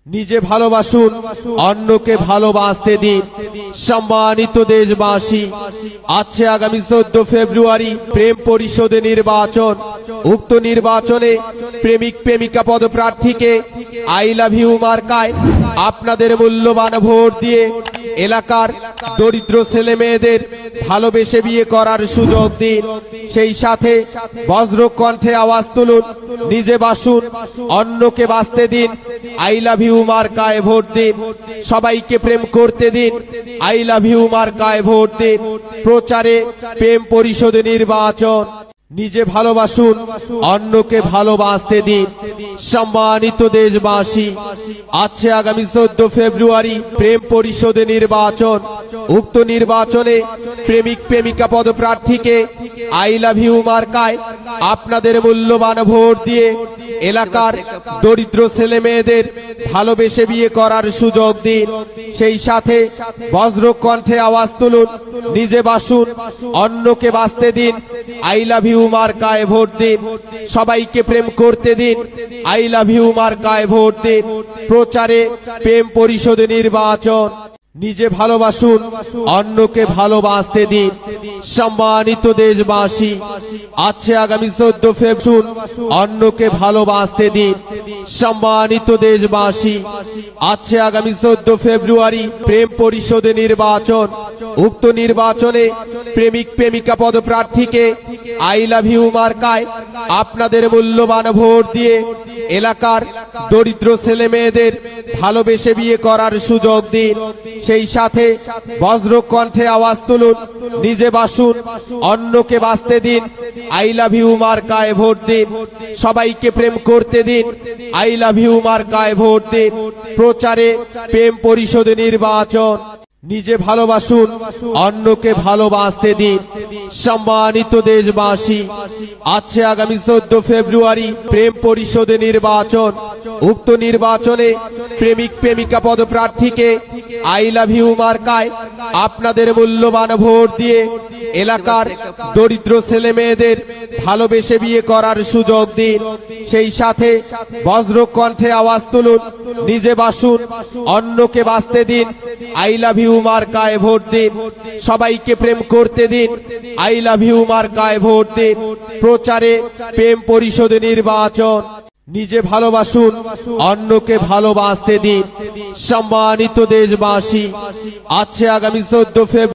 নিজে ভালোবাসুন, অন্যকে ভালোবাসতে দিন। সম্মানিত দেশবাসী, আছে আগামী 14 ফেব্রুয়ারি প্রেম পরিষদে নির্বাচন। উক্ত নির্বাচনে প্রেমিক প্রেমিকা পদপ্রার্থীকে আই লাভ ইউ মার্কায় আপনাদের মূল্যবান ভোট দিয়ে এলাকার দরিদ্র ছেলে মেয়েদের ভালোবেসে বিয়ে করার সুযোগ দিন। সেই সাথে বজ্র কণ্ঠে আওয়াজ তুলুন, নিজে বাসুন, অন্যকে বাঁচতে দিন। আই লাভ ইউ মার্কায় ভোট দিন। সবাইকে প্রেম করতে দিন। আই লাভ ইউ মার্কায় ভোট দিন। প্রচারে প্রেম পরিষদ নির্বাচন। নিজে ভালোবাসুন, অন্যকে ভালোবাসতে দিন। সম্মানিত দেশবাসী, আছে আগামী 14 ফেব্রুয়ারি প্রেম পরিষদে নির্বাচন। উক্ত নির্বাচনে প্রেমিক প্রেমিকা পদপ্রার্থীকে আই লাভ ইউ মার্কায় আপনাদের মূল্যবান ভোট দিয়ে এলাকার দরিদ্র ছেলে মেয়েদের ভালোবেসে বিয়ে করার সুযোগ দিন। সেই সাথে বজ্র কণ্ঠে আওয়াজ তুলুন, নিজে বাসুন, অন্যকে বাঁচতে দিন। আই লাভ ইউ মার্কায় ভোট দিন। সবাইকে প্রেম করতে দিন। আই লাভ ইউ মার্কায় ভোট দিন। প্রচারে প্রেম পরিষদ নির্বাচন। নিজে ভালোবাসুন, অন্যকে ভালোবাসতে দিন। সম্মানিত দেশবাসী, আছে আগামী 14 ফেব্রুয়ারি অন্যকে ভালোবাসতে দিন। সম্মানিত দেশবাসী, আছে আগামী 14 ফেব্রুয়ারি প্রেম পরিষদে নির্বাচন। উক্ত নির্বাচনে প্রেমিক প্রেমিকা পদপ্রার্থীকে আই লাভ ইউ মার্কায় আপনাদের মূল্যবান ভোট দিয়ে এলাকার দরিদ্র ছেলে মেয়েদের ভালোবেসে বিয়ে করার সুযোগ দিন। সেই সাথে বজ্র কণ্ঠে আওয়াজ তুলুন, নিজে বাসুন, অন্যকে বাঁচতে দিন। আই লাভ ইউ মার্কায় ভোট দিন। সবাইকে প্রেম করতে দিন। আই লাভ ইউ মার্কায় ভোট দিন। প্রচারে প্রেম পরিষদ নির্বাচন। নিজে ভালোবাসুন, অন্যকে ভালোবাসতে দিন। সম্মানিত দেশবাসী, আছে আগামী 14 ফেব্রুয়ারি প্রেম পরিষদে নির্বাচন। উক্ত নির্বাচনে প্রেমিক প্রেমিকা পদপ্রার্থীকে আই লাভ ইউ মার্কায় আপনাদের মূল্যবান ভোট দিয়ে এলাকার দরিদ্র ছেলে মেয়েদের ভালোবেসে বিয়ে করার সুযোগ দিন। সেই সাথে বজ্র কণ্ঠে আওয়াজ তুলুন, নিজে বাসুন, অন্যকে বাঁচতে দিন। আই লাভ ইউ মার্কায় ভোট দিন। সবাইকে প্রেম করতে দিন। আই লাভ ইউ মার্কায় ভোট দিন। প্রচারে প্রেম পরিষদ নির্বাচন। নিজে ভালোবাসুন, অন্যকে ভালোবাসতে দিন। সম্মানিত দেশবাসী, আছে আগামী 14 ফেব্রুয়ারি